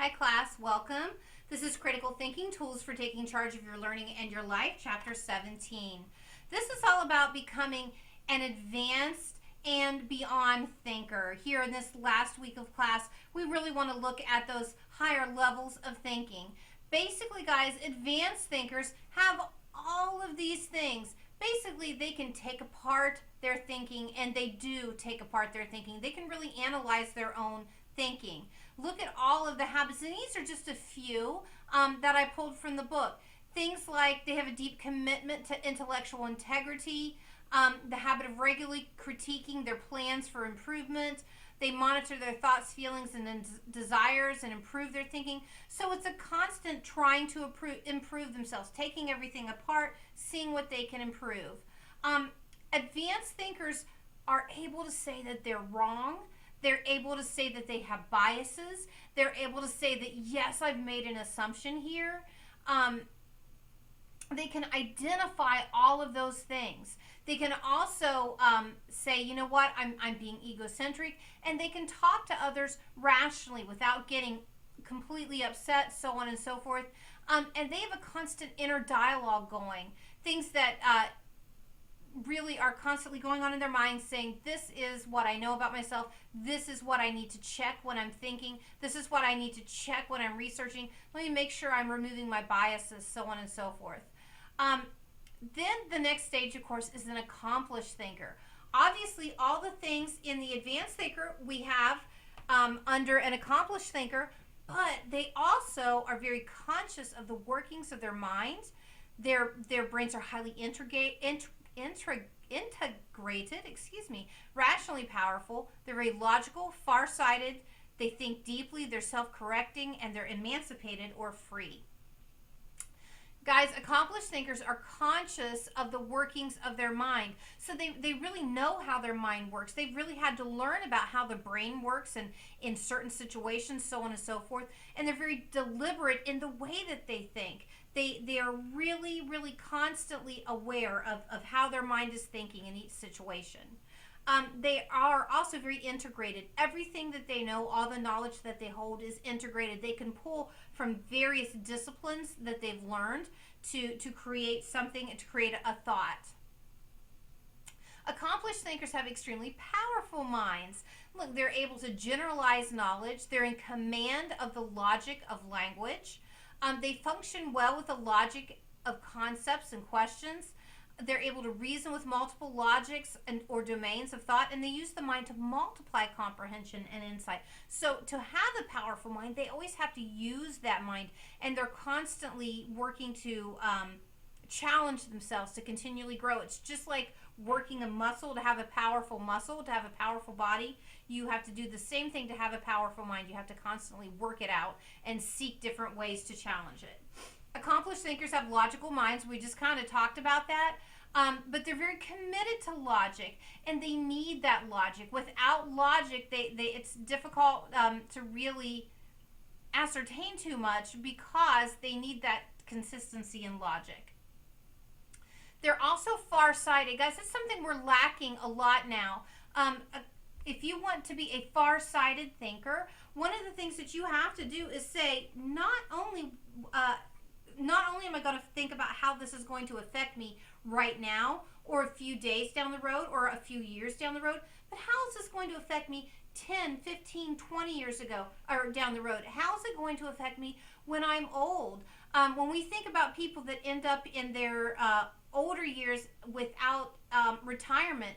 Hi class, welcome. This is Critical Thinking, Tools for Taking Charge of Your Learning and Your Life, Chapter 17. This is all about becoming an advanced and beyond thinker. Here in this last week of class, we really want to look at those higher levels of thinking. Basically, guys, advanced thinkers have all of these things. Basically, they can take apart their thinking, and they do take apart their thinking. They can really analyze their own thinking. Look at all of the habits, and these are just a few that I pulled from the book. Things like they have a deep commitment to intellectual integrity, the habit of regularly critiquing their plans for improvement. They monitor their thoughts, feelings, and desires and improve their thinking. So it's a constant trying to improve themselves, taking everything apart, seeing what they can improve. Advanced thinkers are able to say that they're wrong. They're able to say that they have biases. They're able to say that, yes, I've made an assumption here. They can identify all of those things. They can also say, you know what, I'm being egocentric. And they can talk to others rationally without getting completely upset, so on and so forth. And they have a constant inner dialogue going. Things that really are constantly going on in their minds, saying, this is what I know about myself, this is what I need to check when I'm thinking, this is what I need to check when I'm researching, let me make sure I'm removing my biases, so on and so forth. Then the next stage, of course, is an accomplished thinker. Obviously, all the things in the advanced thinker we have under an accomplished thinker, but they also are very conscious of the workings of their minds. Their brains are highly integrated, rationally powerful. They're very logical, far-sighted. They think deeply, they're self-correcting, and they're emancipated or free. Guys, accomplished thinkers are conscious of the workings of their mind. So they really know how their mind works. They've really had to learn about how the brain works and in certain situations, so on and so forth. And they're very deliberate in the way that they think. They are really, really constantly aware of how their mind is thinking in each situation. They are also very integrated. Everything that they know, all the knowledge that they hold is integrated. They can pull from various disciplines that they've learned to create something, to create a thought. Accomplished thinkers have extremely powerful minds. Look, they're able to generalize knowledge. They're in command of the logic of language. They function well with the logic of concepts and questions. They're able to reason with multiple logics or domains of thought, and they use the mind to multiply comprehension and insight. So to have a powerful mind, they always have to use that mind, and they're constantly working to challenge themselves to continually grow. It's just like working a muscle. To have a powerful muscle, to have a powerful body, you have to do the same thing to have a powerful mind. You have to constantly work it out and seek different ways to challenge it. Accomplished thinkers have logical minds. We just kind of talked about that. But they're very committed to logic, and they need that logic. Without logic, it's difficult to really ascertain too much because they need that consistency in logic. They're also far-sighted. Guys, that's something we're lacking a lot now. If you want to be a far-sighted thinker, one of the things that you have to do is say, not only am I going to think about how this is going to affect me right now or a few days down the road or a few years down the road, but how is this going to affect me 10, 15, 20 years ago or down the road? How is it going to affect me when I'm old? When we think about people that end up in their older years without retirement,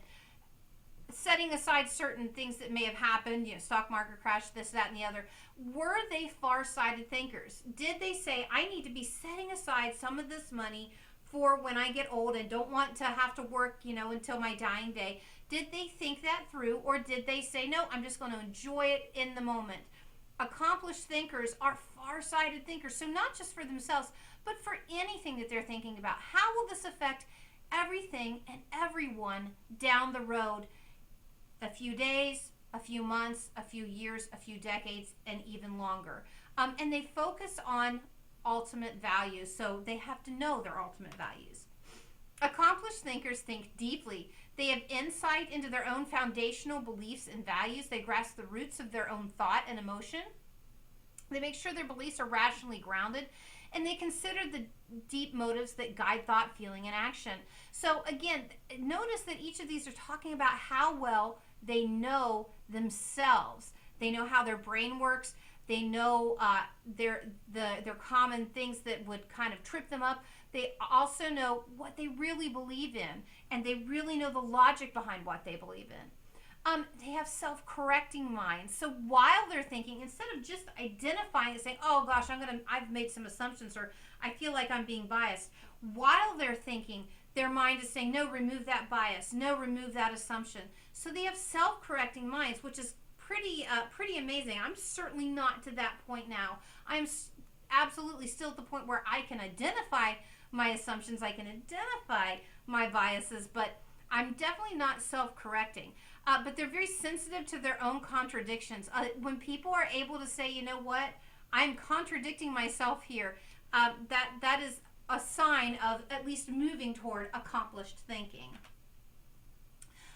setting aside certain things that may have happened, stock market crash, this, that, and the other, were they far-sighted thinkers? Did they say, I need to be setting aside some of this money for when I get old and don't want to have to work, until my dying day? Did they think that through, or did they say, no, I'm just going to enjoy it in the moment? Accomplished thinkers are far-sighted thinkers, so not just for themselves, but for anything that they're thinking about. How will this affect everything and everyone down the road? A few days, a few months, a few years, a few decades, and even longer. And they focus on ultimate values, so they have to know their ultimate values. Accomplished thinkers think deeply. They have insight into their own foundational beliefs and values. They grasp the roots of their own thought and emotion. They make sure their beliefs are rationally grounded, and they consider the deep motives that guide thought, feeling, and action. So again, notice that each of these are talking about how well they know themselves. They know how their brain works. They know their common things that would kind of trip them up. They also know what they really believe in, and they really know the logic behind what they believe in. They have self-correcting minds. So while they're thinking, instead of just identifying and saying, "Oh gosh, I've made some assumptions," or "I feel like I'm being biased," while they're thinking, their mind is saying, "No, remove that bias. No, remove that assumption." So they have self-correcting minds, which is pretty amazing. I'm certainly not to that point now. I'm absolutely still at the point where I can identify my assumptions. I can identify my biases, but I'm definitely not self-correcting. But they're very sensitive to their own contradictions. When people are able to say, "You know what, I'm contradicting myself here," that is a sign of at least moving toward accomplished thinking.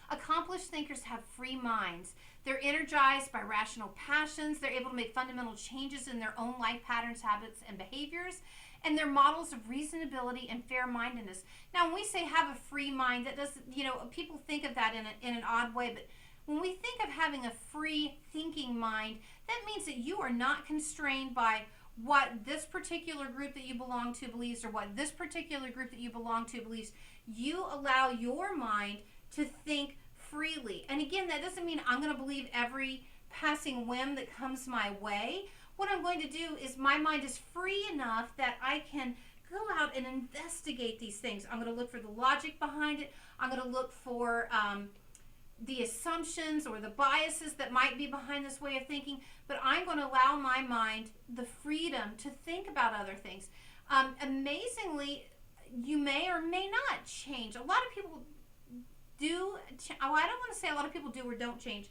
Accomplished thinkers have free minds. They're energized by rational passions. They're able to make fundamental changes in their own life patterns, habits, and behaviors. And they're models of reasonability and fair-mindedness. Now, when we say have a free mind, that doesn't, people think of that in an odd way. But when we think of having a free thinking mind, that means that you are not constrained by what this particular group that you belong to believes or what this particular group that you belong to believes. You allow your mind to think freely. And again, that doesn't mean I'm going to believe every passing whim that comes my way. What I'm going to do is my mind is free enough that I can go out and investigate these things. I'm going to look for the logic behind it. I'm going to look for the assumptions or the biases that might be behind this way of thinking. But I'm going to allow my mind the freedom to think about other things. Amazingly, you may or may not change. A lot of people do. I don't want to say a lot of people do or don't change.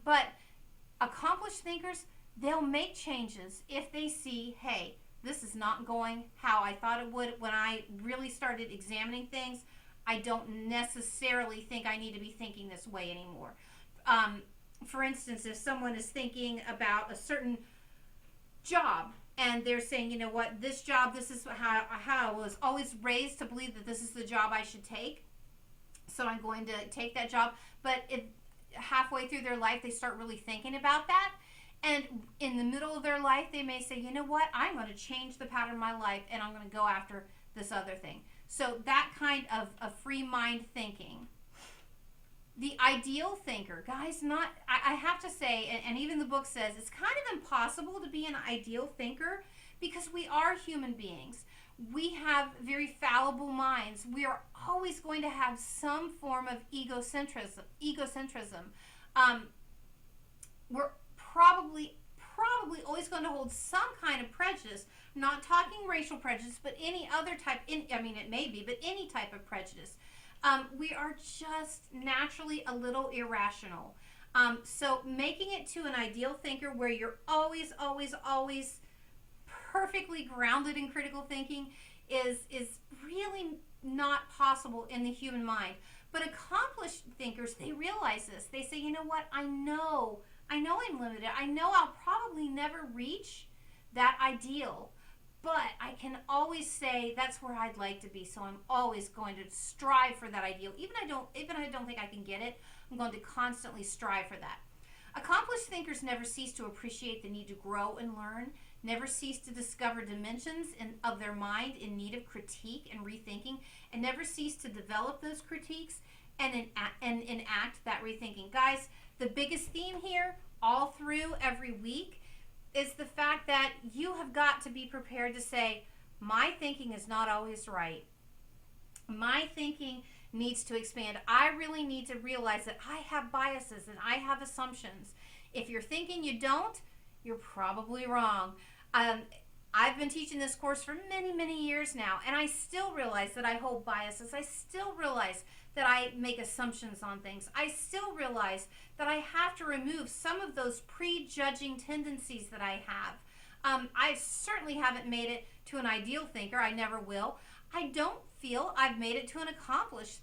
But accomplished thinkers, they'll make changes if they see, hey, this is not going how I thought it would. When I really started examining things, I don't necessarily think I need to be thinking this way anymore. For instance, if someone is thinking about a certain job and they're saying, "You know what, this job, this is how I was always raised to believe that this is the job I should take, so I'm going to take that job." But if halfway through their life they start really thinking about that, and in the middle of their life they may say, "You know what, I'm going to change the pattern of my life and I'm going to go after this other thing." So that kind of a free mind thinking. The ideal thinker, guys, I have to say, and even the book says, it's kind of impossible to be an ideal thinker because we are human beings. We have very fallible minds. We are always going to have some form of egocentrism. We're probably always going to hold some kind of prejudice. I'm not talking racial prejudice, but any other type. It may be, but any type of prejudice. We are just naturally a little irrational. So making it to an ideal thinker where you're always perfectly grounded in critical thinking is really not possible in the human mind. But accomplished thinkers, they realize this. They say, "You know what, I know I'm limited. I know I'll probably never reach that ideal, but I can always say that's where I'd like to be. So I'm always going to strive for that ideal. Even if I don't think I can get it, I'm going to constantly strive for that." Accomplished thinkers never cease to appreciate the need to grow and learn, never cease to discover dimensions of their mind in need of critique and rethinking, and never cease to develop those critiques and enact that rethinking. Guys, the biggest theme here all through every week is the fact that you have got to be prepared to say, my thinking is not always right. My thinking needs to expand. I really need to realize that I have biases and I have assumptions. If you're thinking you don't, you're probably wrong. I've been teaching this course for many, many years now, and I still realize that I hold biases. I still realize that I make assumptions on things. I still realize that I have to remove some of those prejudging tendencies that I have. I certainly haven't made it to an ideal thinker. I never will. I don't feel I've made it to an accomplished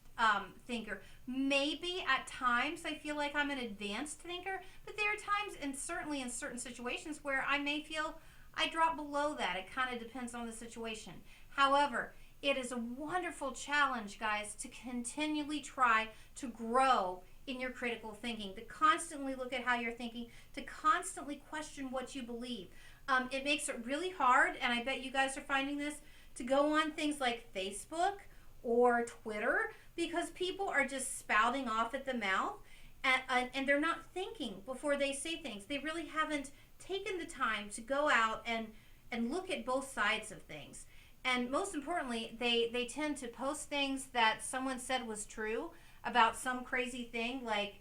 thinker. Maybe at times I feel like I'm an advanced thinker, but there are times, and certainly in certain situations, where I may feel I drop below that. It kind of depends on the situation. However, it is a wonderful challenge, guys, to continually try to grow in your critical thinking, to constantly look at how you're thinking, to constantly question what you believe. It makes it really hard, and I bet you guys are finding this, to go on things like Facebook or Twitter, because people are just spouting off at the mouth, and they're not thinking before they say things. They really haven't taken the time to go out and look at both sides of things. And most importantly, they tend to post things that someone said was true about some crazy thing, like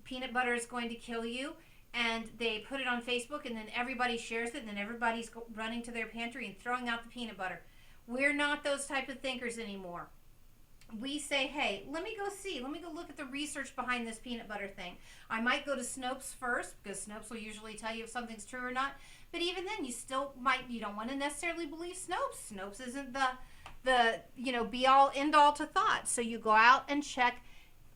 peanut butter is going to kill you, and they put it on Facebook, and then everybody shares it, and then everybody's running to their pantry and throwing out the peanut butter. We're not those type of thinkers anymore. We say, hey, let me go look at the research behind this peanut butter thing. I might go to Snopes first, because Snopes will usually tell you if something's true or not. But even then, you don't want to necessarily believe Snopes. Snopes isn't the be all end all to thought. So you go out and check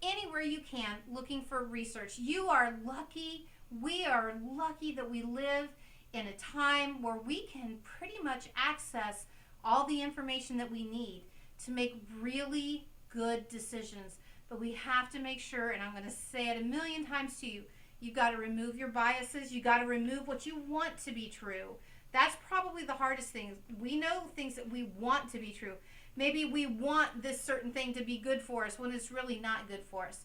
anywhere you can, looking for research. You are lucky. We are lucky that we live in a time where we can pretty much access all the information that we need to make really good decisions. But we have to make sure, and I'm going to say it a million times to you, you've got to remove your biases. You got to remove what you want to be true. That's probably the hardest thing. We know things that we want to be true. Maybe we want this certain thing to be good for us when it's really not good for us.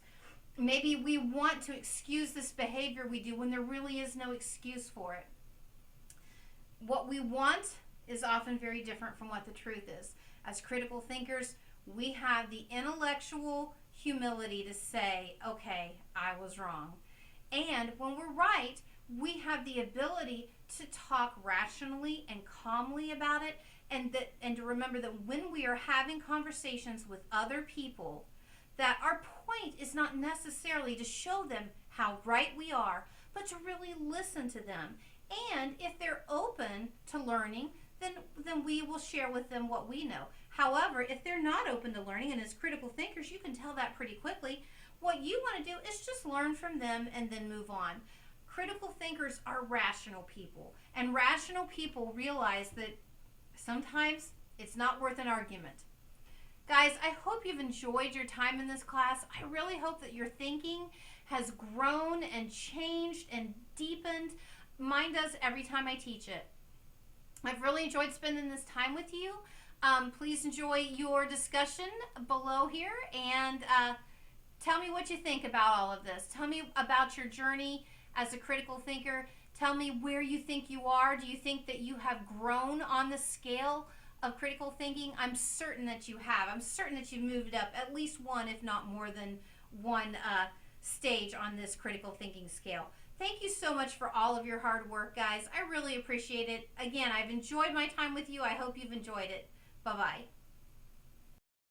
Maybe we want to excuse this behavior we do when there really is no excuse for it. What we want is often very different from what the truth is. As critical thinkers, we have the intellectual humility to say, okay, I was wrong. And when we're right, we have the ability to talk rationally and calmly about it, and to remember that when we are having conversations with other people, that our point is not necessarily to show them how right we are, but to really listen to them. And if they're open to learning, then we will share with them what we know. However, if they're not open to learning, and as critical thinkers, you can tell that pretty quickly, what you want to do is just learn from them and then move on. Critical thinkers are rational people, and rational people realize that sometimes it's not worth an argument. Guys, I hope you've enjoyed your time in this class. I really hope that your thinking has grown and changed and deepened. Mine does every time I teach it. I've really enjoyed spending this time with you. Please enjoy your discussion below here, and tell me what you think about all of this. Tell me about your journey as a critical thinker. Tell me where you think you are. Do you think that you have grown on the scale of critical thinking? I'm certain that you have. I'm certain that you've moved up at least one, if not more than one stage on this critical thinking scale. Thank you so much for all of your hard work, guys. I really appreciate it. Again, I've enjoyed my time with you. I hope you've enjoyed it. Bye-bye.